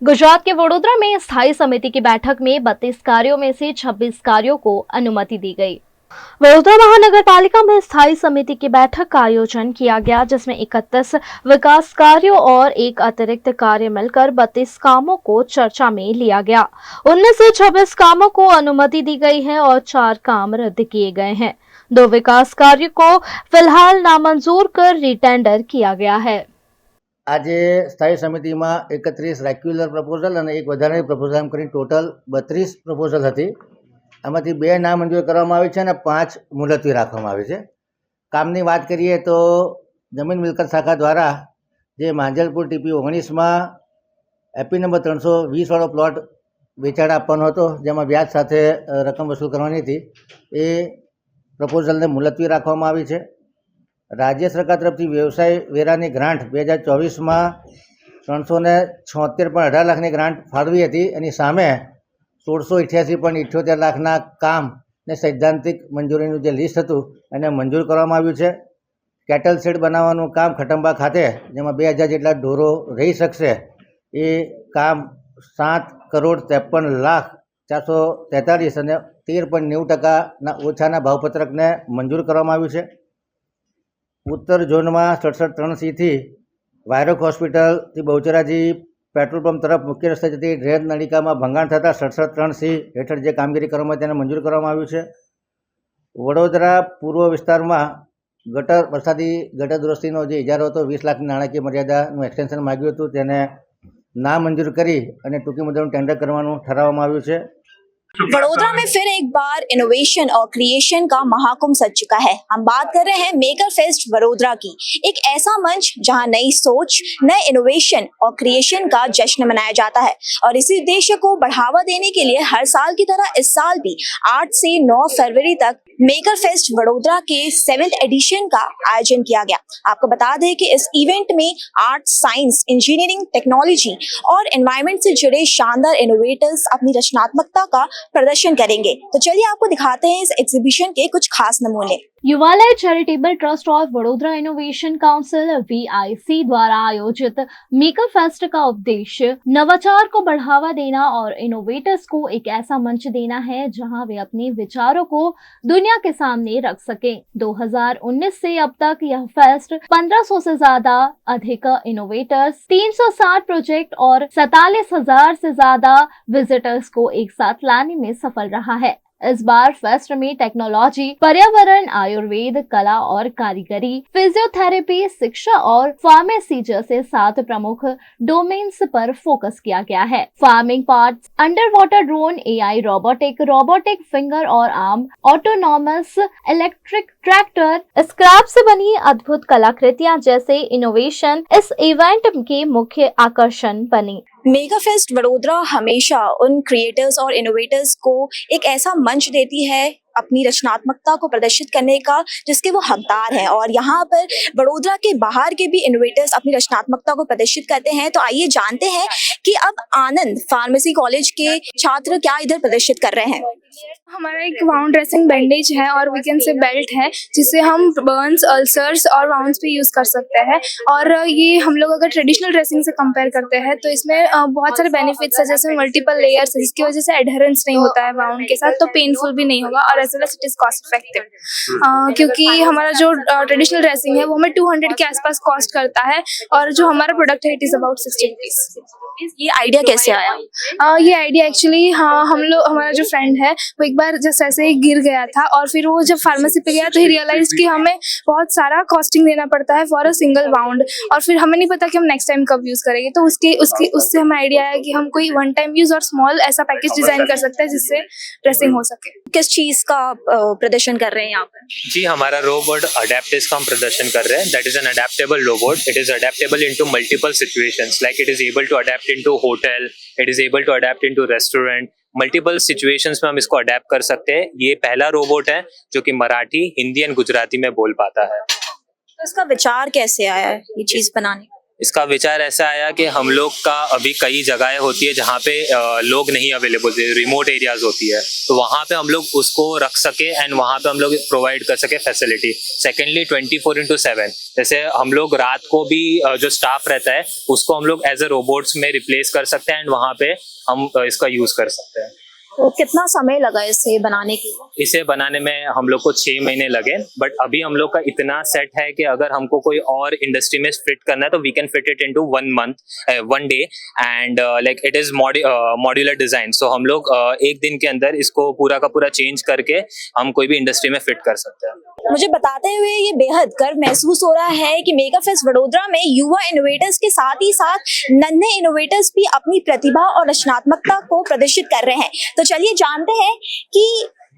गुजरात के वडोदरा में स्थायी समिति की बैठक में 32 कार्यों में से 26 कार्यों को अनुमति दी गई। वडोदरा महानगर पालिका में स्थायी समिति की बैठक का आयोजन किया गया, जिसमें 31 विकास कार्यों और एक अतिरिक्त कार्य मिलकर 32 कामों को चर्चा में लिया गया। उनमें से 26 कामों को अनुमति दी गई है और 4 काम रद्द किए गए हैं। 2 विकास कार्य को फिलहाल नामंजूर कर रिटेंडर किया गया है। आज स्थायी समिति में 31 रेग्युलर प्रपोजल और एक वधारानी प्रपोजल एम करीने टोटल 32 प्रपोजल थी। आमांथी 2 नामंजूर करवामां आवी छे अने 5 मुलतवी राखवामां आवी छे। कामनी वात करीए तो जमीन मिलकत शाखा द्वारा जे માંજલપુર ટીપી 19 में एपी नंबर 320 वाळो प्लॉट वेचाण आपवानो हतो, जेमां व्याज साथे रकम वसूल करवानी थी, ए प्रपोजल ने मुलतवी राखवामां आवी छे। राज्य सरकार तरफथी व्यवसाय वेरानी ग्रांट 2024 में 376.18 लाखनी ग्रांट फाळवी हती, एनी सामे 1688.78 लाखना काम ने सैद्धांतिक मंजूरीनुं जे लिस्ट हतुं एने मंजूर करवामां आव्युं छे। केटल शेड बनाववानुं काम खटंबा खाते, जेमां 2000 जेटला ढोरो रही शकशे, ए काम 7,53,04,43 अने 13.90% ओछाना भावपत्रक ने मंजूर करवामां आव्युं छे। उत्तर झोन में 67-3C थी वायरोक होस्पिटल थी बहुचराजी पेट्रोल पंप तरफ मुख्य रस्ते जती ड्रेन नलिका में भंगाण थता 67-3C हेठळ जे कामगीरी करवामां तेने मंजूर करवामां आव्युं छे। वडोदरा पूर्व विस्तार में गटर वरसादी गटर दुरुस्तीनो जे इजारो हतो 20 लाखनी नाણાકીય मर्यादानुं एक्सटेन्शन माग्युं हतुं, तेने नामंजूर करी अने टूंकी मुदतनुं टेन्डर करवानुं ठराववामां आव्युं छे। वडोदरा में फिर एक बार इनोवेशन और क्रिएशन का महाकुंभ सज चुका है। हम बात कर रहे हैं मेकर फेस्ट वडोदरा की, एक ऐसा मंच जहां नई सोच, नए इनोवेशन और क्रिएशन का जश्न मनाया जाता है। और इसी उद्देश्य को बढ़ावा देने के लिए हर साल की तरह इस साल भी 8 से 9 फरवरी तक मेकर फेस्ट वडोदरा के 7th एडिशन का आयोजन किया गया। आपको बता दें कि इस इवेंट में आर्ट, साइंस, इंजीनियरिंग, टेक्नोलॉजी और एनवायरनमेंट से जुड़े शानदार इनोवेटर्स अपनी रचनात्मकता का प्रदर्शन करेंगे। तो चलिए आपको दिखाते हैं इस एग्जीबिशन के कुछ खास नमूने। Yuvalaya charitable trust of Vadodara innovation council VIC द्वारा आयोजित मेकर फेस्ट का उद्देश्य नवाचार को बढ़ावा देना और इनोवेटर्स को एक ऐसा मंच देना है जहां वे अपने विचारों को दुनिया के सामने रख सकें। 2019 से अब तक यह फेस्ट 1500 से ज्यादा अधिक इनोवेटर्स, 360 प्रोजेक्ट और 47,000 से ज्यादा विजिटर्स को एक साथ लाने में सफल रहा है। इस बार फेस्ट में टेक्नोलॉजी, पर्यावरण, आयुर्वेद, कला और कारीगरी, फिजियोथेरेपी, शिक्षा और फार्मेसी जैसे 7 प्रमुख डोमेन्स पर फोकस किया गया है। Farming parts, underwater drone, AI, robotic finger और arm, autonomous electric tractor, scrap से बनी अद्भुत कलाकृतियां जैसे इनोवेशन इस इवेंट के मुख्य आकर्षण बनी। मेगा फेस्ट वडोदरा हमेशा उन क्रिएटर्स और इनोवेटर्स को एक ऐसा मंच देती है अपनी रचनात्मकता को प्रदर्शित करने का जिसके वो हकदार हैं। और यहाँ पर वडोदरा के बाहर के भी इनोवेटर्स अपनी रचनात्मकता को प्रदर्शित करते हैं। तो आइए जानते हैं कि अब आनंद फार्मेसी कॉलेज के छात्र क्या इधर प्रदर्शित कर रहे हैं। हमारा एक वाउंड ड्रेसिंग बैंडेज है और वी कैन से बेल्ट है, जिसे हम बर्न्स, अल्सर्स और वाउंड्स पे यूज कर सकते हैं। और ये हम लोग अगर ट्रेडिशनल ड्रेसिंग से कंपेयर करते हैं तो इसमें बहुत सारे बेनिफिट्स है, जैसे मल्टीपल लेयर्स है जिसकी वजह से एडहेरेंस नहीं होता है वाउंड के साथ, तो पेनफुल भी नहीं होगा, और as well as it is cost effective. क्योंकि हमारा जो ट्रेडिशनल ड्रेसिंग है वो हमें 200 के आसपास कॉस्ट करता है, और जो हमारा प्रोडक्ट है इट इज अबाउट 60 रुपीज। ये आइडिया कैसे आया? ये आइडिया एक्चुअली हमारा जो फ्रेंड है वो एक बार जैसे ऐसे ही गिर गया था, और फिर वो जब फार्मेसी पे गया तो ही रियलाइज कि हमें बहुत सारा कॉस्टिंग देना पड़ता है फॉर अ सिंगल वाउंड, और फिर हमें नहीं पता कि हम नेक्स्ट टाइम कब यूज करेंगे। तो उससे हमें आइडिया आया कि हम कोई वन टाइम यूज और स्मॉल ऐसा पैकेज डिजाइन कर सकते हैं जिससे ड्रेसिंग हो सके। किस चीज का प्रदर्शन कर रहे हैं यहाँ पर? जी, हमारा रोबोट अडेप्टिस का हम प्रदर्शन कर रहे हैं। That is an adaptable robot. It is adaptable into multiple situations, like it is able to adapt into hotel, it is able to adapt into restaurant. Multiple situations में हम इसको अडेप्ट कर सकते हैं। ये पहला रोबोट है जो कि मराठी, हिंदी एंड गुजराती में बोल पाता है। तो इसका विचार कैसे आया है ये चीज बनाने? इसका विचार ऐसा आया कि हम लोग का अभी कई जगहें होती है जहाँ पे लोग नहीं अवेलेबल, रिमोट एरियाज होती है, तो वहाँ पे हम लोग उसको रख सके एंड वहाँ पे हम लोग प्रोवाइड कर सके फैसिलिटी। सेकेंडली 24/7, जैसे हम लोग रात को भी जो स्टाफ रहता है उसको हम लोग एज ए रोबोट्स में रिप्लेस कर सकते हैं एंड वहाँ पे हम इसका यूज कर सकते हैं। तो कितना समय लगा इसे बनाने के लिए? इसे बनाने में हम लोग को 6 महीने लगे, बट अभी हम लोग का इतना सेट है कि अगर हमको कोई और इंडस्ट्री में फिट करना है तो we can fit it into 1 day and like it is modular design. So हम लोग एक दिन के अंदर इसको पूरा का पूरा चेंज करके हम कोई भी इंडस्ट्री में फिट कर सकते हैं। मुझे बताते हुए ये बेहद गर्व महसूस हो रहा है कि मेगा फेस्ट वडोदरा में युवा इनोवेटर्स के साथ ही साथ नन्हे इनोवेटर्स भी अपनी प्रतिभा और रचनात्मकता को प्रदर्शित कर रहे हैं। तो चलिए जानते हैं कि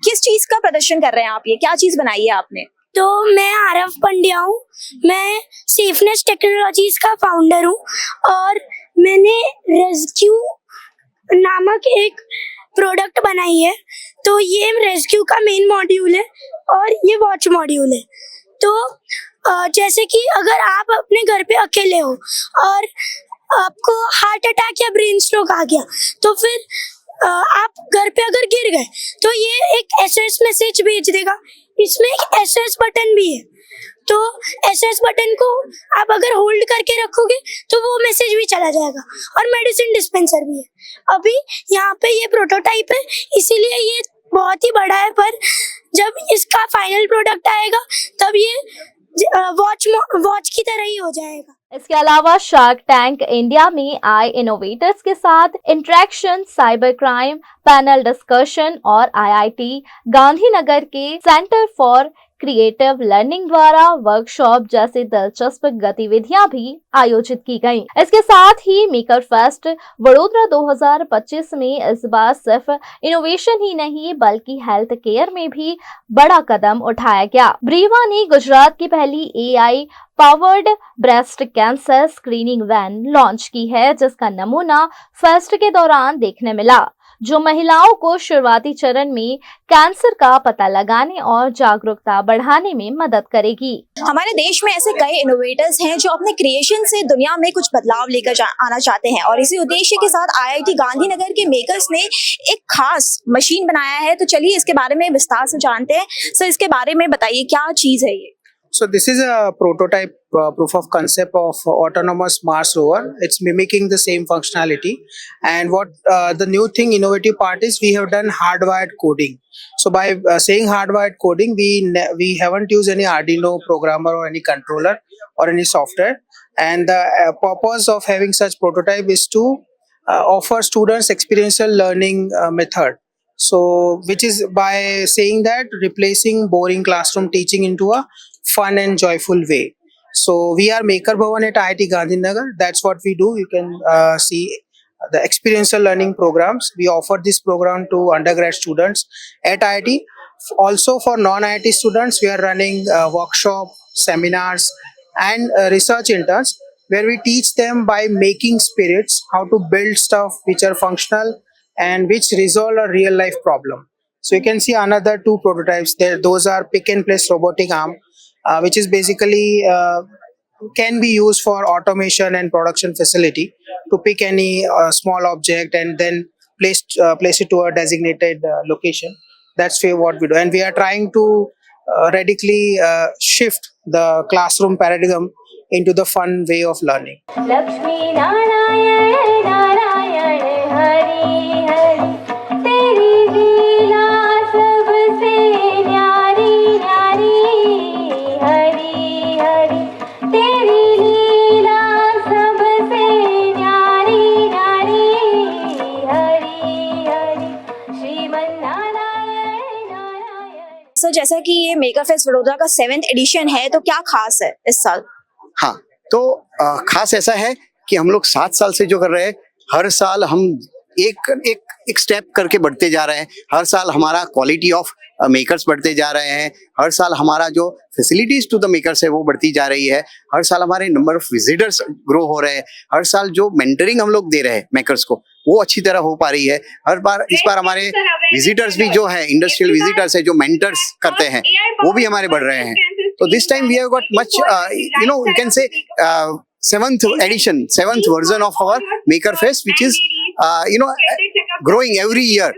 किस चीज का प्रदर्शन कर रहे हैं आप, ये क्या चीज बनाई है आपने? तो मैं आरव पंड्या हूँ, मैं सेफनेस टेक्नोलॉजीज का फाउंडर हूँ और मैंने रेस्क्यू नामक एक प्रोडक्ट बनाई है। तो ये रेस्क्यू का मेन मॉड्यूल है और ये वॉच मॉड्यूल है। तो जैसे कि अगर आप अपने घर पे अकेले हो और आपको हार्ट अटैक या ब्रेन स्ट्रोक आ गया, तो फिर आप घर पे अगर गिर गए तो ये एक एसएस मैसेज भेज देगा। इसमें एक एसएस बटन भी है, तो एसएस बटन को आप अगर होल्ड करके रखोगे तो वो मैसेज भी चला जाएगा। और मेडिसिन डिस्पेंसर भी है। अभी यहाँ पे ये प्रोटोटाइप है, इसीलिए ये बहुत ही बड़ा है, पर जब इसका फाइनल प्रोडक्ट आएगा तब ये वॉच की तरह ही हो जाएगा। इसके अलावा शार्क टैंक इंडिया में आए इनोवेटर्स के साथ interaction, cyber crime, panel discussion और आईआईटी गांधीनगर के सेंटर फॉर क्रिएटिव लर्निंग द्वारा वर्कशॉप जैसी दिलचस्प गतिविधियां भी आयोजित की गयी। इसके साथ ही मेकर फेस्ट वडोदरा 2025 में इस बार सिर्फ इनोवेशन ही नहीं बल्कि हेल्थ केयर में भी बड़ा कदम उठाया गया। ब्रीवा ने गुजरात की पहली AI powered breast cancer screening van launch की है, जिसका नमूना फेस्ट के दौरान देखने मिला, जो महिलाओं को शुरुआती चरण में कैंसर का पता लगाने और जागरूकता बढ़ाने में मदद करेगी। हमारे देश में ऐसे कई इनोवेटर्स हैं जो अपने क्रिएशन से दुनिया में कुछ बदलाव लेकर आना चाहते हैं और इसी उद्देश्य के साथ आईआईटी गांधीनगर के मेकर्स ने एक खास मशीन बनाया है। तो चलिए इसके बारे में विस्तार से जानते हैं। सर, इसके बारे में बताइए, क्या चीज है ये? So this is a prototype proof of concept of autonomous Mars rover. It's mimicking the same functionality, and what the new thing, innovative part is we have done hardwired coding. So by saying hardwired coding, we haven't used any Arduino programmer or any controller or any software. And the purpose of having such prototype is to offer students experiential learning method. So which is by saying that replacing boring classroom teaching into a fun and joyful way. So we are Maker Bhavan at IIT Gandhinagar. That's what we do. You can see the experiential learning programs. We offer this program to undergrad students at IIT. Also for non-IIT students, we are running workshop, seminars and research interns where we teach them by making spirits how to build stuff which are functional and which resolve a real life problem. So you can see another two prototypes there. Those are pick and place robotic arm, which is basically can be used for automation and production facility to pick any small object and then place it to a designated location. That's what we do, and we are trying to radically shift the classroom paradigm into the fun way of learning. Lakshmi Narayan Narayan Hari Hari Teri Leela sabse nyari nyari Hari Hari Teri Leela sabse nyari nyari Hari Hari Shriman Narayan Narayan। Sir, जैसा कि ये mega fest Vadodara का 7th addition है, तो क्या खास है इस साल? हाँ, तो खास ऐसा है कि हम लोग 7 साल से जो कर रहे हैं, हर साल हम एक स्टेप करके बढ़ते जा रहे हैं। हर साल हमारा क्वालिटी ऑफ मेकर्स बढ़ते जा रहे हैं। हर साल हमारा जो फैसिलिटीज टू द मेकर्स है वो बढ़ती जा रही है। हर साल हमारे नंबर ऑफ विजिटर्स ग्रो हो रहे हैं। हर साल जो मेंटरिंग हम लोग दे रहे हैं मेकर्स को वो अच्छी तरह हो पा रही है। इस बार हमारे विजिटर्स भी जो है, इंडस्ट्रियल विजिटर्स है जो मेंटर्स करते हैं, वो भी हमारे बढ़ रहे हैं। तो this time we have got much, you can say seventh version of our Maker Fest, which is growing every year,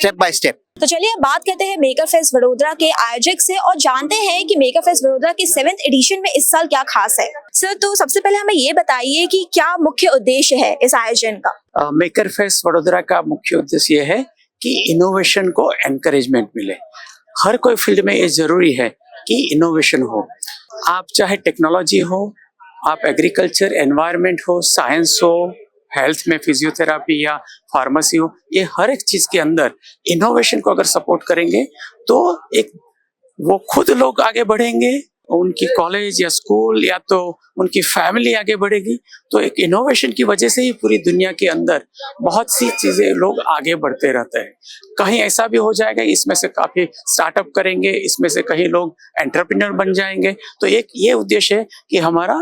step by step. तो चलिए अब बात करते हैं मेकर फेस्ट वडोदरा के आयोजक से और जानते हैं कि मेकर फेस्ट वडोदरा की 7th एडिशन में इस साल क्या खास है। सर, तो सबसे पहले हमें ये बताइए कि क्या मुख्य उद्देश्य है इस आयोजन का। मेकर फेस्ट वडोदरा का मुख्य उद्देश्य ये है कि इनोवेशन को एनकरेजमेंट मिले। हर कोई फील्ड में ये जरूरी है कि इनोवेशन हो। आप चाहे टेक्नोलॉजी हो, आप एग्रीकल्चर, एनवायरनमेंट हो, साइंस हो, हेल्थ में फिजियोथेरापी या फार्मेसी हो, ये हर एक चीज के अंदर इनोवेशन को अगर सपोर्ट करेंगे तो एक वो खुद लोग आगे बढ़ेंगे, उनकी कॉलेज या स्कूल या तो उनकी फैमिली आगे बढ़ेगी। तो एक इनोवेशन की वजह से ही पूरी दुनिया के अंदर बहुत सी चीजें लोग आगे बढ़ते रहते हैं। कहीं ऐसा भी हो जाएगा इसमें से काफी स्टार्टअप करेंगे, इसमें से कहीं लोग एंटरप्रेन्योर बन जाएंगे। तो एक ये उद्देश्य है कि हमारा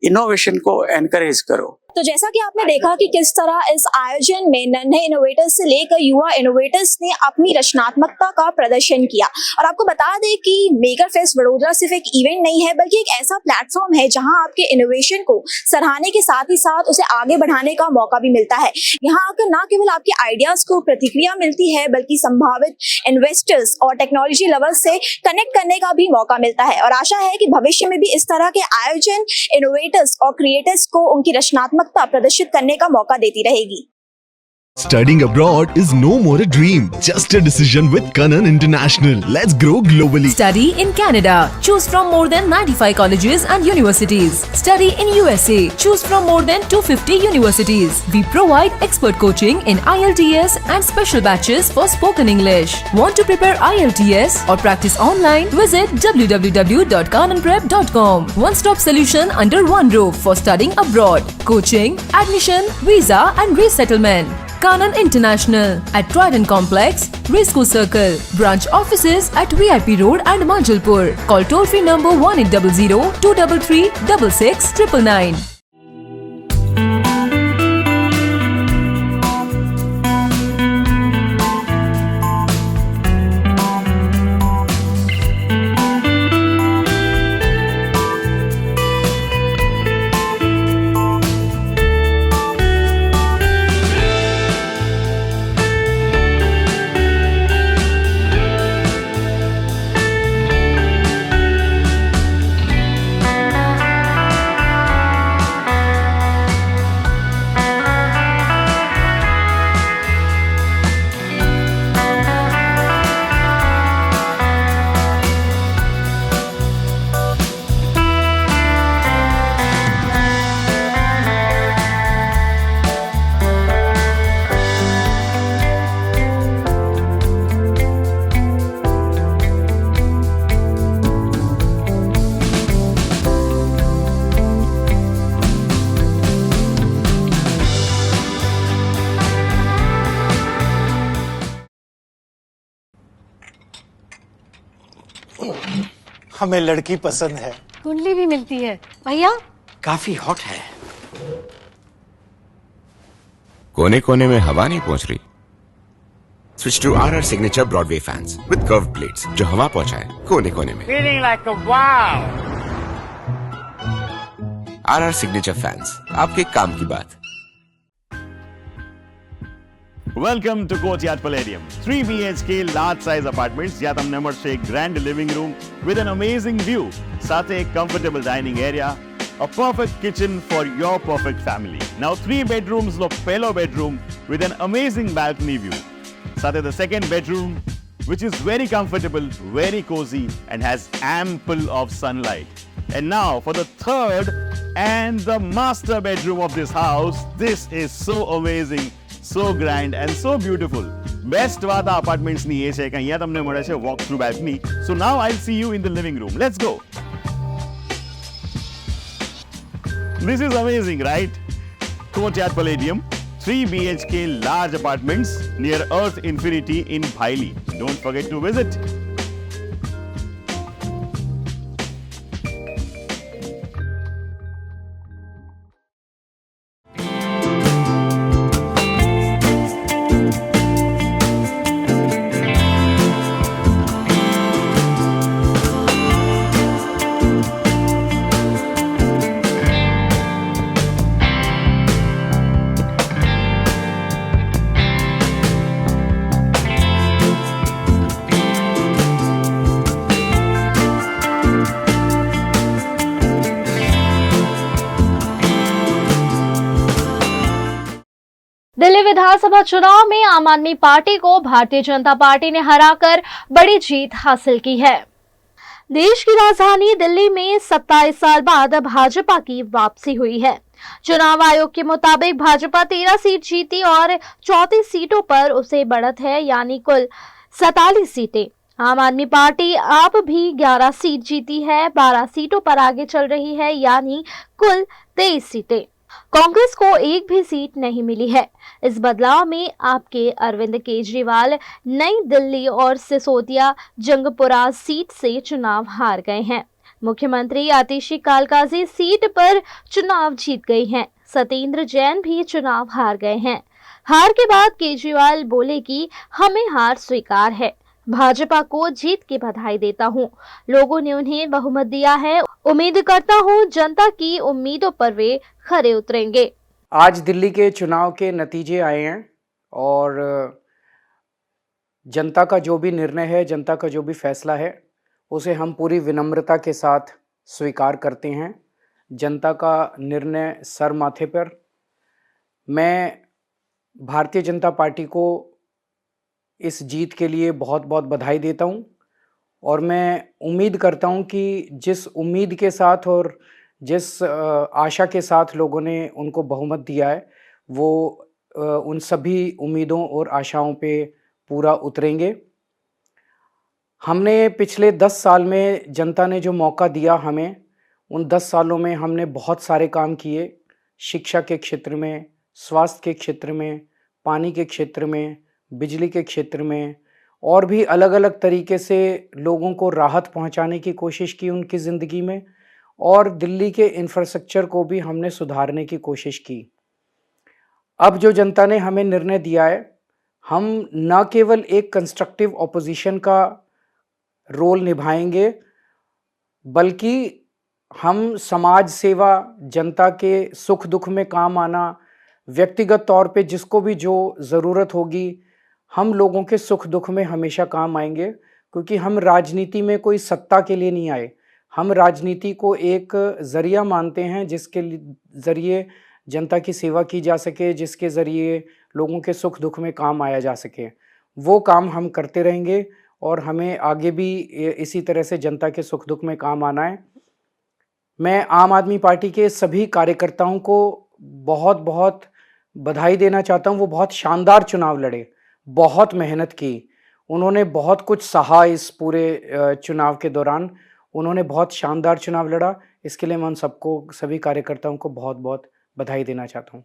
इनोवेशन को एनकरेज करो। तो जैसा कि आपने देखा कि किस तरह इस आयोजन में नन्हे इनोवेटर्स से लेकर युवा इनोवेटर्स ने अपनी रचनात्मकता का प्रदर्शन किया। और आपको बता दें कि मेकर फेस्ट वडोदरा सिर्फ एक इवेंट नहीं है, बल्कि एक ऐसा प्लेटफॉर्म है जहां आपके इनोवेशन को सराहने के साथ ही साथ उसे आगे बढ़ाने का मौका भी मिलता है। यहाँ आकर न केवल आपके आइडियाज को प्रतिक्रिया मिलती है, बल्कि संभावित इन्वेस्टर्स और टेक्नोलॉजी लवर्स से कनेक्ट करने का भी मौका मिलता है। और आशा है कि भविष्य में भी इस तरह के आयोजन इनोवेटर्स और क्रिएटर्स को उनकी रचनात्मक प्रदर्शित करने का मौका देती रहेगी। Studying abroad is no more a dream, just a decision with Kanan International. Let's grow globally. Study in Canada. Choose from more than 95 colleges and universities. Study in USA. Choose from more than 250 universities. We provide expert coaching in IELTS and special batches for spoken English. Want to prepare IELTS or practice online? Visit www.kananprep.com. One-stop solution under one roof for studying abroad. Coaching, admission, visa and resettlement. Kanan International at Trident Complex, Risco Circle. Branch offices at VIP Road and Manjalpur. Call toll free number 1800-233-6699. हमें लड़की पसंद है। कुंडली भी मिलती है भैया। काफी हॉट है। कोने कोने में हवा नहीं पहुंच रही। Switch to RR signature Broadway fans with curve plates जो हवा पहुंचाए कोने कोने में। Feeling like a wow. RR signature fans, आपके काम की बात। Welcome to Courtyard Palladium. 3 BHK large size apartments જ્યાં તમને મળશે એક grand living room with an amazing view. સાથે એક comfortable dining area, a perfect kitchen for your perfect family. Now 3 bedrooms નો પહેલો bedroom with an amazing balcony view. સાથે the second bedroom which is very comfortable, very cozy and has ample of sunlight. And now for the third and the master bedroom of this house. This is so amazing. So grand and so beautiful. Best વાત આ apartments ની એ છે કે અહીંયા તમને મળે છે walk through balcony. So now I'll see you in the living room. Let's go. This is amazing, right? Courtyard Palladium, 3 BHK large apartments near Earth Infinity in Bhaili. Don't forget to visit. विधानसभा चुनाव में आम आदमी party को Bharatiya Janata party ने हराकर बड़ी जीत हासिल की है। देश की राजधानी दिल्ली में 27 साल बाद भाजपा की वापसी हुई है। चुनाव आयोग के मुताबिक भाजपा 13 सीट जीती और 34 सीटों पर उसे बढ़त है, यानी कुल 47 सीटें। आम आदमी पार्टी आप भी 11 सीट जीती है, 12 सीटों पर आगे चल रही है, यानी कुल 23 सीटें। कांग्रेस को एक भी सीट नहीं मिली है। इस बदलाव में आपके अरविंद केजरीवाल नई दिल्ली और सिसोदिया जंगपुरा सीट से चुनाव हार गए हैं। मुख्यमंत्री आतिशी कालकाजी सीट पर चुनाव जीत गई हैं। सत्येंद्र जैन भी चुनाव हार गए हैं। हार के बाद केजरीवाल बोले कि हमें हार स्वीकार है, भाजपा को जीत की बधाई देता हूं। लोगों ने उन्हें बहुमत दिया है, उम्मीद करता हूं जनता की उम्मीदों पर वे खरे उतरेंगे। आज दिल्ली के चुनाव के नतीजे आए हैं और जनता का जो भी निर्णय है, जनता का जो भी फैसला है, उसे हम पूरी विनम्रता के साथ स्वीकार करते हैं। जनता का निर्णय सर माथे पर। मैं भारतीय जनता पार्टी को इस जीत के लिए बहुत बहुत बधाई देता हूं और मैं उम्मीद करता हूं कि जिस उम्मीद के साथ और जिस आशा के साथ लोगों ने उनको बहुमत दिया है, वो उन सभी उम्मीदों और आशाओं पे पूरा उतरेंगे। हमने पिछले 10 साल में जनता ने जो मौका दिया हमें, उन 10 सालों में हमने बहुत सारे काम किए। शिक्षा के क्षेत्र में, स्वास्थ्य के क्षेत्र में, पानी के क्षेत्र में, बिजली के क्षेत्र में और भी अलग अलग तरीके से लोगों को राहत पहुंचाने की कोशिश की उनकी ज़िंदगी में, और दिल्ली के इंफ्रास्ट्रक्चर को भी हमने सुधारने की कोशिश की। अब जो जनता ने हमें निर्णय दिया है, हम न केवल एक कंस्ट्रक्टिव ऑपोजिशन का रोल निभाएंगे, बल्कि हम समाज सेवा, जनता के सुख दुख में काम आना, व्यक्तिगत तौर पे जिसको भी जो ज़रूरत होगी, हम लोगों के सुख दुख में हमेशा काम आएंगे। क्योंकि हम राजनीति में कोई सत्ता के लिए नहीं आए, हम राजनीति को एक ज़रिया मानते हैं जिसके ज़रिए जनता की सेवा की जा सके, जिसके ज़रिए लोगों के सुख दुख में काम आया जा सके। वो काम हम करते रहेंगे और हमें आगे भी इसी तरह से जनता के सुख दुख में काम आना है। मैं आम आदमी पार्टी के सभी कार्यकर्ताओं को बहुत बहुत बधाई देना चाहता हूं। वो बहुत शानदार चुनाव लड़े, बहुत मेहनत की, उन्होंने बहुत कुछ सहा इस पूरे चुनाव के दौरान। उन्होंने बहुत शानदार चुनाव लड़ा। इसके लिए मैं उन सबको, सभी कार्यकर्ताओं को बहुत बहुत बधाई देना चाहता हूं।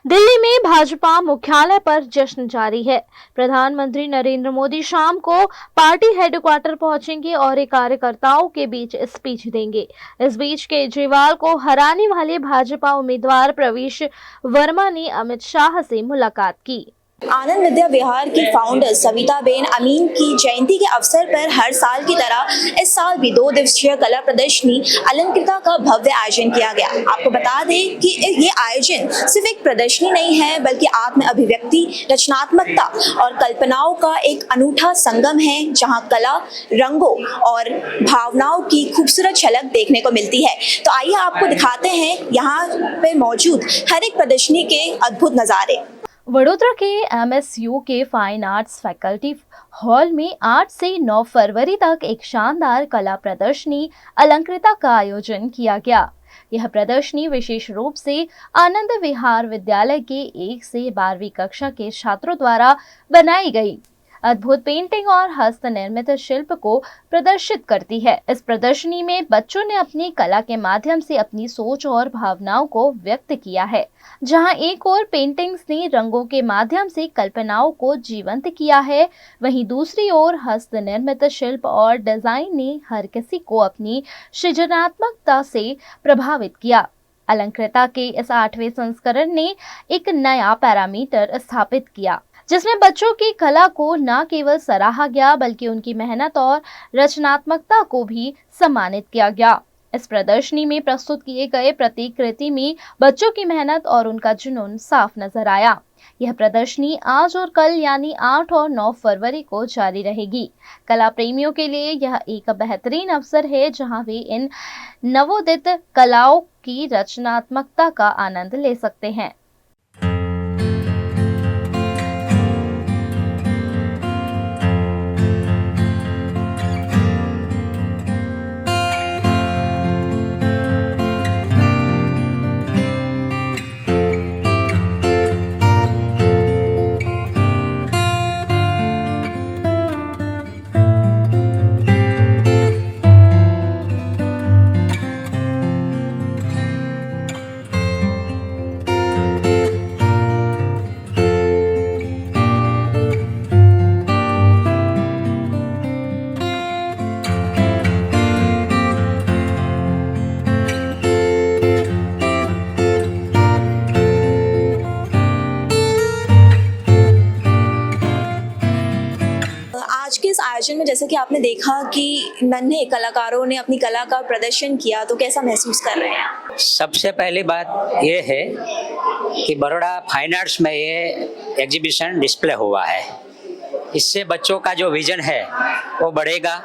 दिल्ली में भाजपा मुख्यालय पर जश्न जारी है। प्रधानमंत्री नरेंद्र मोदी शाम को पार्टी हेडक्वार्टर पहुंचेंगे और एक कार्यकर्ताओं के बीच स्पीच देंगे। इस बीच केजरीवाल को हराने वाले भाजपा उम्मीदवार प्रवेश वर्मा ने अमित शाह से मुलाकात की। आनंद विद्या विहार की फाउंडर सविताबेन अमीन की जयंती के अवसर पर हर साल की तरह इस साल भी 2 दिवसीय कला प्रदर्शनी अलंकृता का भव्य आयोजन किया गया। आपको बता दें कि ये आयोजन सिर्फ एक प्रदर्शनी नहीं है, बल्कि आत्म अभिव्यक्ति, रचनात्मकता और कल्पनाओं का एक अनूठा संगम है, जहां कला, रंगों और भावनाओं की खूबसूरत झलक देखने को मिलती है। तो आइए आपको दिखाते हैं यहाँ पे मौजूद हर एक प्रदर्शनी के अद्भुत नज़ारे। वडोदरा के MSU के फाइन आर्ट्स फैकल्टी हॉल में 8 से 9 फरवरी तक एक शानदार कला प्रदर्शनी अलंकृता का आयोजन किया गया। यह प्रदर्शनी विशेष रूप से आनंद विहार विद्यालय के 1 से 12वीं कक्षा के छात्रों द्वारा बनाई गई अद्भुत पेंटिंग और हस्त निर्मित शिल्प को प्रदर्शित करती है। इस प्रदर्शनी में बच्चों ने अपनी कला के माध्यम से अपनी सोच और भावनाओं को व्यक्त किया है। जहां एक और पेंटिंग्स ने रंगों के माध्यम से कल्पनाओं को जीवंत किया है, वहीं दूसरी ओर हस्त निर्मित शिल्प और डिजाइन ने हर किसी को अपनी सृजनात्मकता से प्रभावित किया। अलंकृता के इस 8वें संस्करण ने एक नया पैरामीटर स्थापित किया, जिसमें बच्चों की कला को न केवल सराहा गया, बल्कि उनकी मेहनत और रचनात्मकता को भी सम्मानित किया गया। इस प्रदर्शनी में प्रस्तुत किए गए प्रत्येक कृति में बच्चों की मेहनत और उनका जुनून साफ नजर आया। यह प्रदर्शनी आज और कल यानी 8 और 9 फरवरी को जारी रहेगी। कला प्रेमियों के लिए यह एक बेहतरीन अवसर है, जहां वे इन नवोदित कलाओं की रचनात्मकता का आनंद ले सकते हैं। इस आयोजन में जैसे कि आपने देखा कि नन्हे कलाकारों ने अपनी कला का प्रदर्शन किया, तो कैसा महसूस कर रहे हैं? सबसे पहली बात ये है कि बड़ौदा फाइन आर्ट्स में ये एग्जीबिशन डिस्प्ले हुआ है। इससे बच्चों का जो विजन है वो बढ़ेगा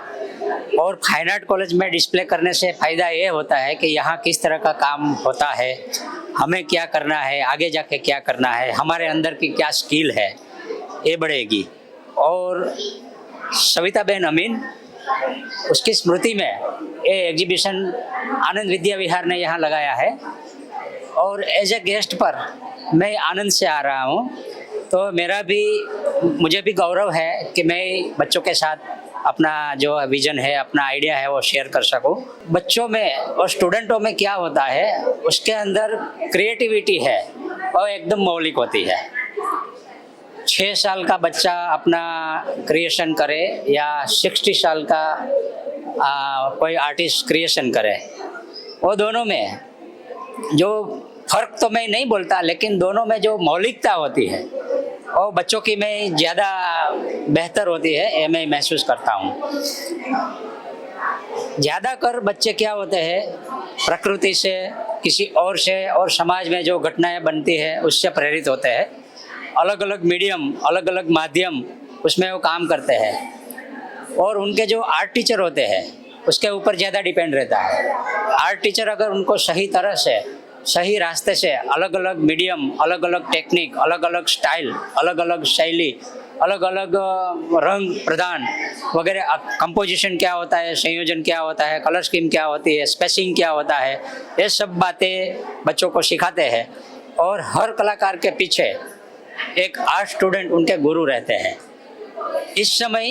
और फाइन आर्ट कॉलेज में डिस्प्ले करने से फ़ायदा ये होता है कि यहाँ किस तरह का काम होता है, हमें क्या करना है, आगे जाके क्या करना है, हमारे अंदर की क्या स्किल है, ये बढ़ेगी। और सविता बहन अमीन, उसकी स्मृति में ये एग्जीबिशन आनंद विद्या विहार ने यहाँ लगाया है और एज ए गेस्ट पर मैं आनंद से आ रहा हूँ, तो मुझे भी गौरव है कि मैं बच्चों के साथ अपना जो विजन है, अपना आइडिया है वो शेयर कर सकूं। बच्चों में और स्टूडेंटों में क्या होता है, उसके अंदर क्रिएटिविटी है और एकदम मौलिक होती है। 6 साल का बच्चा अपना क्रिएशन करे या 60 साल का कोई आर्टिस्ट क्रिएशन करे, वो दोनों में जो फर्क तो मैं नहीं बोलता, लेकिन दोनों में जो मौलिकता होती है और बच्चों की में ज़्यादा बेहतर होती है, ये मैं महसूस करता हूँ। ज़्यादातर बच्चे क्या होते हैं, प्रकृति से, किसी और से और समाज में जो घटनाएं बनती है उससे प्रेरित होते हैं। अलग अलग मीडियम, अलग अलग माध्यम, उसमें वो काम करते हैं और उनके जो आर्ट टीचर होते हैं उसके ऊपर ज़्यादा डिपेंड रहता है। आर्ट टीचर अगर उनको सही तरह से, सही रास्ते से, अलग अलग मीडियम, अलग अलग टेक्निक, अलग अलग स्टाइल, अलग अलग शैली, अलग अलग रंग प्रदान वगैरह, कंपोजिशन क्या होता है, संयोजन क्या होता है, कलर स्कीम क्या होती है, स्पेसिंग क्या होता है, ये सब बातें बच्चों को सिखाते हैं। और हर कलाकार के पीछे एक आर्ट स्टूडेंट उनके गुरु रहते हैं। इस समय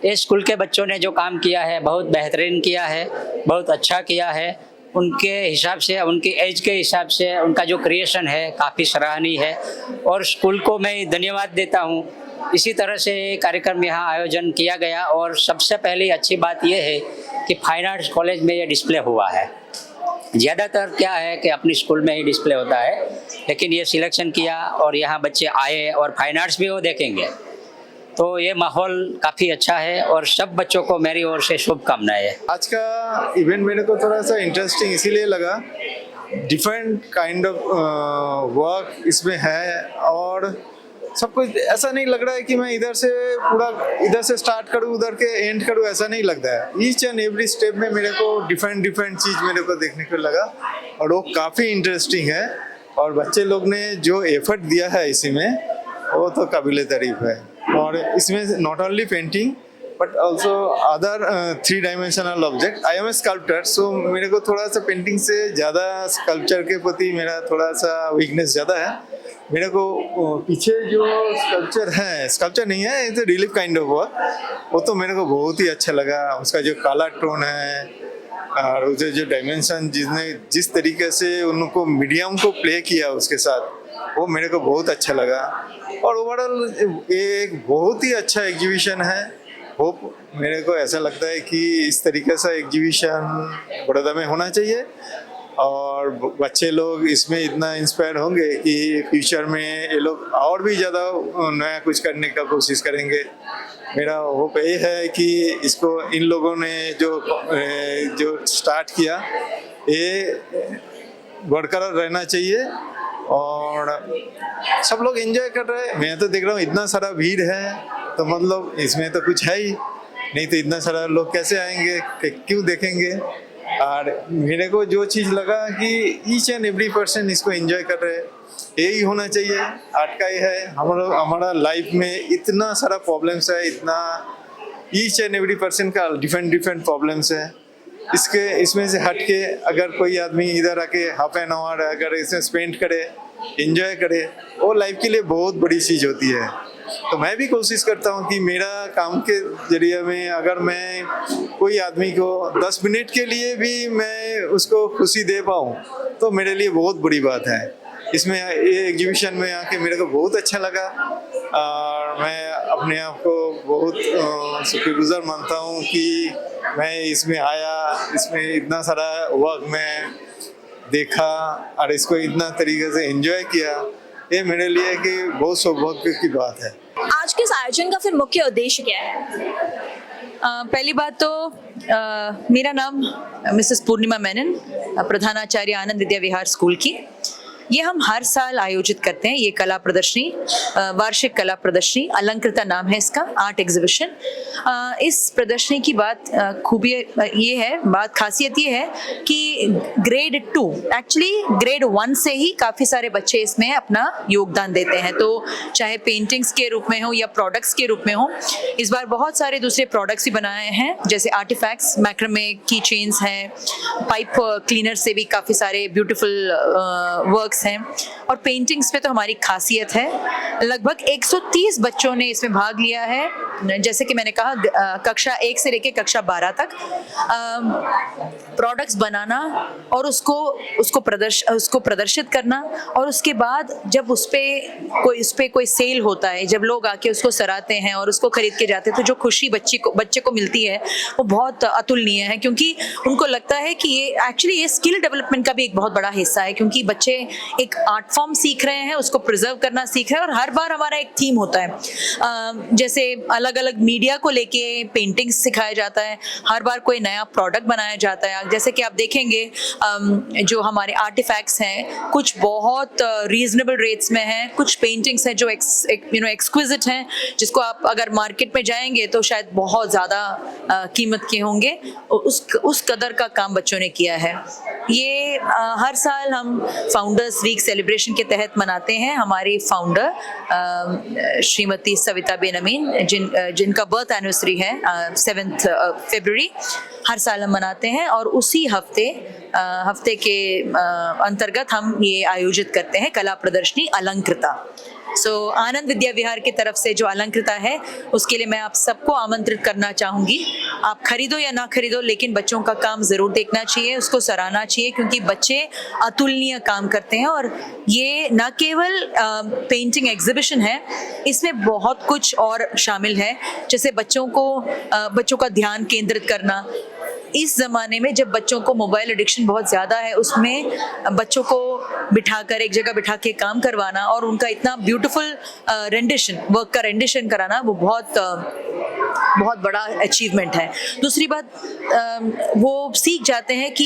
इस स्कूल के बच्चों ने जो काम किया है बहुत बेहतरीन किया है, बहुत अच्छा किया है। उनके हिसाब से, उनकी एज के हिसाब से उनका जो क्रिएशन है काफ़ी सराहनीय है और स्कूल को मैं धन्यवाद देता हूँ। इसी तरह से कार्यक्रम यहाँ आयोजन किया गया और सबसे पहली अच्छी बात यह है कि फाइन आर्ट्स कॉलेज में ये डिस्प्ले हुआ है। ज़्यादातर क्या है कि अपनी स्कूल में ही डिस्प्ले होता है, लेकिन ये सिलेक्शन किया और यहाँ बच्चे आए और फाइन आर्ट्स भी वो देखेंगे, तो ये माहौल काफ़ी अच्छा है और सब बच्चों को मेरी ओर से शुभकामनाएं। आज का इवेंट मेरे को थोड़ा सा इंटरेस्टिंग इसीलिए लगा, डिफरेंट काइंड ऑफ वर्क इसमें है और सब कुछ ऐसा नहीं लग रहा है कि मैं इधर से स्टार्ट करूँ उधर के एंड करूँ, ऐसा नहीं लगता है। ईच एंड एवरी स्टेप में मेरे को डिफरेंट चीज़ मेरे को देखने को लगा और वो काफ़ी इंटरेस्टिंग है और बच्चे लोग ने जो एफर्ट दिया है इसी में वो तो काबिल तारीफ है। और इसमें not only painting but also other 3 dimensional object. I am a sculptor, so मेरे को थोड़ा सा पेंटिंग से ज़्यादा स्कल्पचर के प्रति मेरा थोड़ा सा वीकनेस ज़्यादा है। मेरे को पीछे जो स्कल्पचर नहीं है, it's relief kind of work, वो तो मेरे को बहुत ही अच्छा लगा। उसका जो काला टोन है और उसे जो डायमेंशन जिस तरीके से उनको मीडियम को प्ले किया उसके साथ, वो मेरे को बहुत अच्छा लगा। और ओवरऑल ये एक बहुत ही अच्छा एग्जीबिशन है। होप मेरे को ऐसा लगता है कि इस तरीके से एग्जीबिशन बड़ौदा में होना चाहिए और बच्चे लोग इसमें इतना इंस्पायर होंगे कि फ्यूचर में ये लोग और भी ज़्यादा नया कुछ करने का कोशिश करेंगे। मेरा होप ये है कि इसको इन लोगों ने जो स्टार्ट किया ये बरकरार रहना चाहिए और सब लोग एंजॉय कर रहे हैं। मैं तो देख रहा हूँ इतना सारा भीड़ है, तो मतलब इसमें तो कुछ है ही नहीं, तो इतना सारा लोग कैसे आएंगे, क्यों देखेंगे। और मेरे को जो चीज़ लगा कि ईच एंड एवरी पर्सन इसको एंजॉय कर रहे हैं, यही होना चाहिए। आर्ट का ये है, हमारा लाइफ में इतना सारा प्रॉब्लम्स है, इतना ईच एंड एवरी पर्सन का डिफरेंट प्रॉब्लम्स है। इसमें से हट के अगर कोई आदमी इधर आके हाफ एन आवर अगर इसमें स्पेंड करे, एंजॉय करे, वो लाइफ के लिए बहुत बड़ी चीज़ होती है। तो मैं भी कोशिश करता हूँ कि मेरा काम के जरिए में अगर मैं कोई आदमी को 10 मिनट के लिए भी मैं उसको खुशी दे पाऊँ तो मेरे लिए बहुत बड़ी बात है। इसमें ये एग्जीबिशन में आके मेरे को बहुत अच्छा लगा और मैं अपने आप को बहुत शुक्रगुजार मानता हूँ कि मैं इसमें आया, इसमें इतना सारा वर्क मैं देखा और इसको इतना तरीके से एंजॉय किया। ये मेरे लिए कि बहुत सौभाग्य की बात है। आज के इस आयोजन का फिर मुख्य उद्देश्य क्या है? पहली बात तो मेरा नाम मिसेस पूर्णिमा मेनन, प्रधानाचार्य आनंद विद्या विहार स्कूल की। ये हम हर साल आयोजित करते हैं ये कला प्रदर्शनी, वार्षिक कला प्रदर्शनी, अलंकृता नाम है इसका, आर्ट एग्जीबिशन। इस प्रदर्शनी की बात खूबी ये है, खासियत ये है कि ग्रेड 2, एक्चुअली ग्रेड 1 से ही काफ़ी सारे बच्चे इसमें अपना योगदान देते हैं। तो चाहे पेंटिंग्स के रूप में हो या प्रोडक्ट्स के रूप में हो, इस बार बहुत सारे दूसरे प्रोडक्ट्स भी बनाए हैं, जैसे आर्टिफैक्ट्स, मैक्रमे की चेन्स हैं, पाइप क्लीनर से भी काफ़ी सारे ब्यूटीफुल वर्क्स हैं, और पेंटिंग्स पे तो हमारी खासियत है। लगभग 130 बच्चों ने इसमें भाग लिया है। जैसे कि मैंने कहा, कक्षा 1 से लेकर कक्षा 12 तक प्रोडक्ट्स बनाना और उसको प्रदर्शित करना, और उसके बाद जब उस पे कोई सेल होता है, जब लोग आके उसको सराहते हैं और उसको खरीद के जाते हैं, तो जो खुशी बच्चे को मिलती है वो बहुत अतुलनीय है, क्योंकि उनको लगता है कि ये एक्चुअली ये स्किल डेवलपमेंट का भी एक बहुत बड़ा हिस्सा है, क्योंकि बच्चे एक आर्ट फॉर्म सीख रहे हैं, उसको प्रिजर्व करना सीख रहे हैं। और हर बार हमारा एक थीम होता है, जैसे अलग अलग मीडिया को लेके पेंटिंग्स सिखाया जाता है, हर बार कोई नया प्रोडक्ट बनाया जाता है। जैसे कि आप देखेंगे जो हमारे आर्टिफैक्ट्स हैं, कुछ बहुत रीजनेबल रेट्स में हैं, कुछ पेंटिंग्स हैं जो एक्सक्विजिट हैं, जिसको आप अगर मार्केट में जाएंगे तो शायद बहुत ज़्यादा कीमत के होंगे। उस कदर का काम बच्चों ने किया है। ये हर साल हम फाउंडर्स वीक सेलिब्रेशन के तहत मनाते हैं। हमारी फाउंडर श्रीमती सविता बेन अमीन, जिनका बर्थ एनिवर्सरी है 7 फरवरी, हर साल हम मनाते हैं, और उसी हफ्ते के अंतर्गत हम ये आयोजित करते हैं कला प्रदर्शनी अलंकृता। आनंद विद्या विहार की तरफ से जो अलंकृता है, उसके लिए मैं आप सबको आमंत्रित करना चाहूँगी। आप खरीदो या ना खरीदो, लेकिन बच्चों का काम ज़रूर देखना चाहिए, उसको सराहना चाहिए, क्योंकि बच्चे अतुलनीय काम करते हैं। और ये न केवल पेंटिंग एग्जीबिशन है, इसमें बहुत कुछ और शामिल है, जैसे बच्चों का ध्यान केंद्रित करना। इस ज़माने में जब बच्चों को मोबाइल एडिक्शन बहुत ज़्यादा है, उसमें बच्चों को एक जगह बिठा के काम करवाना और उनका इतना ब्यूटीफुल वर्क का रेंडिशन कराना, वो बहुत बड़ा अचीवमेंट है। दूसरी बात, वो सीख जाते हैं कि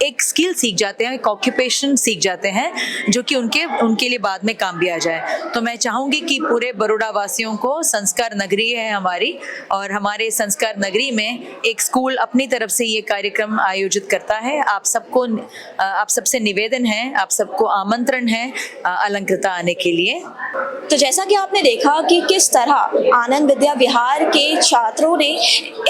एक स्किल सीख जाते हैं, एक ऑक्यूपेशन सीख जाते हैं, जो कि उनके लिए बाद में काम भी आ जाए। तो मैं चाहूँगी कि पूरे बड़ौदा वासियों को, संस्कार नगरी है हमारी, और हमारे संस्कार नगरी में एक स्कूल अपनी तरफ से ये कार्यक्रम आयोजित करता है। आप सबसे निवेदन है, आप सबको आमंत्रण है अलंकृता आने के लिए। तो जैसा कि आपने देखा कि किस तरह आनंद विद्या विहार के छात्रों ने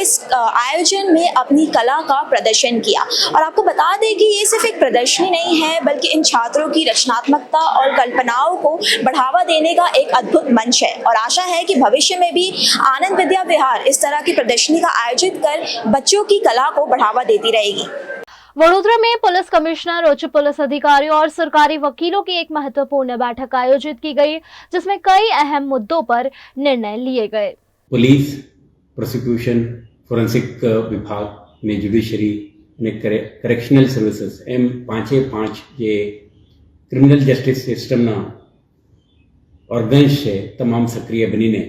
इस आयोजन में अपनी कला का प्रदर्शन किया, और आपको बता दें कि ये सिर्फ एक प्रदर्शनी नहीं है, बल्कि इन छात्रों की रचनात्मकता और कल्पनाओं को बढ़ावा देने का एक अद्भुत मंच है। और आशा है कि भविष्य में भी आनंद विद्या विहार इस तरह की प्रदर्शनी का आयोजित कर बच्चों की कला को बढ़ावा देती रहेगी। वडोदरा में पुलिस कमिश्नर, उच्च पुलिस अधिकारियों और सरकारी वकीलों की एक महत्वपूर्ण बैठक आयोजित की गई, जिसमें कई अहम मुद्दों पर निर्णय लिए गए। पुलिस, प्रोसिक्यूशन, फोरेंसिक विभाग ने, जुडिशरी ने, करेक्शनल सर्विसेस एम 5 જે ક્રિમિનલ જસ્ટિસ સિસ્ટમના ઓર્ગન્સ છે, તમામ સક્રિય બનીને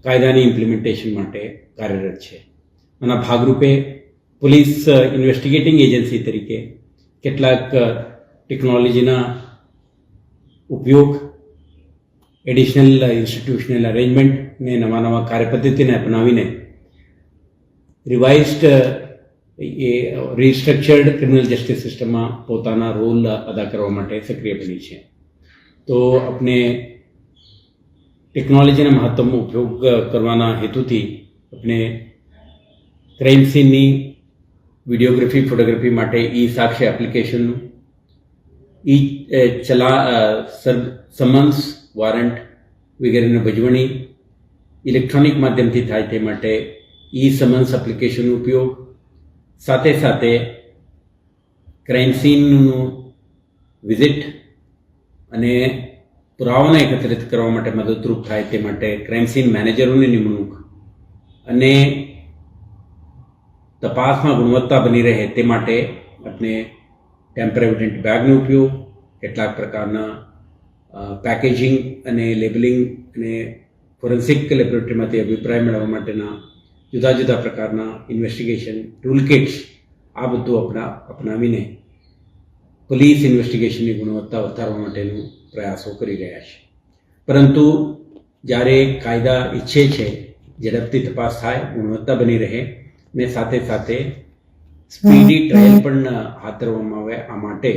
કાયદાની ઇમ્પ્લિમેન્ટેશન માટે કાર્યરત છે। આના ભાગરૂપે પોલીસ ઇન્વેસ્ટિગેટિંગ એજન્સી તરીકે કેટલાક ટેકનોલોજીના ઉપયોગ, એડિશનલ ઇન્સ્ટિટ્યુશનલ અરેન્જમેન્ટ ને નવા કાર્યપદ્ધતિને અપનાવીને રિવાઇઝડ રિસ્ટ્રક્ચર્ડ ક્રિમિનલ જસ્ટિસ સિસ્ટમમાં પોતાના રોલ અદા કરવા માટે સક્રિય બની છે। તો આપણે ટેકનોલોજીના મહત્તમ ઉપયોગ કરવાના હેતુથી આપણે ક્રાઇમ સીનની વિડીયોગ્રાફી, ફોટોગ્રાફી માટે સાક્ષી એપ્લિકેશનનું, સમન્સ, વોરંટ વગેરેની ભજવણી ઇલેક્ટ્રોનિક માધ્યમથી થાય તે માટે સમન્સ એપ્લિકેશનનો ઉપયોગ, સાથે સાથે ક્રાઇમ સીનનું વિઝિટ અને પુરાવાને એકત્રિત કરવા માટે મદદરૂપ થાય તે માટે ક્રાઇમ સીન મેનેજરોની નિમણૂક અને તપાસમાં ગુણવત્તા બની રહે તે માટે આપણે ટેમ્પર એવિડન્ટ બેગનો ઉપયોગ, કેટલાક પ્રકારના પેકેજિંગ અને લેબલિંગ અને ફોરેન્સિક લેબોરેટરીમાંથી અભિપ્રાય મેળવવા માટેના જુદા જુદા પ્રકારના ઇન્વેસ્ટિગેશન ટૂલકિટ્સ આ બધું અપનાવીને પોલીસ ઇન્વેસ્ટિગેશનની ગુણવત્તા વધારવા માટેનું પ્રયાસો કરી રહ્યા છે. પરંતુ જ્યારે કાયદા ઈચ્છે છે ઝડપથી તપાસ થાય, ગુણવત્તા બની રહે ને સાથે સાથે સ્પીડી ટ્રાયલ પણ હાથ ધરવામાં આવે, આ માટે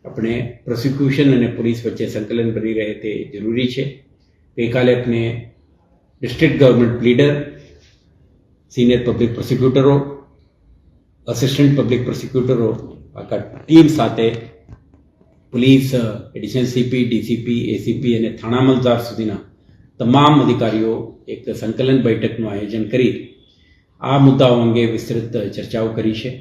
આપણે પ્રોસિક્યુશન અને પોલીસ વચ્ચે સંકલન બની રહે તે જરૂરી છે. ગઈકાલે આપણે district government pleader, senior public પ્રોસિક્યુટરો, અસિસ્ટન્ટ પબ્લિક પ્રોસિક્યુટરો આખા ટીમ સાથે police, additional CP, DCP, ACP અને થાણા અમલદાર સુધીના તમામ અધિકારીઓ એક સંકલન બેઠકનું આયોજન કરી આ મુદ્દાઓ અંગે વિસ્તૃત ચર્ચાઓ કરી છે.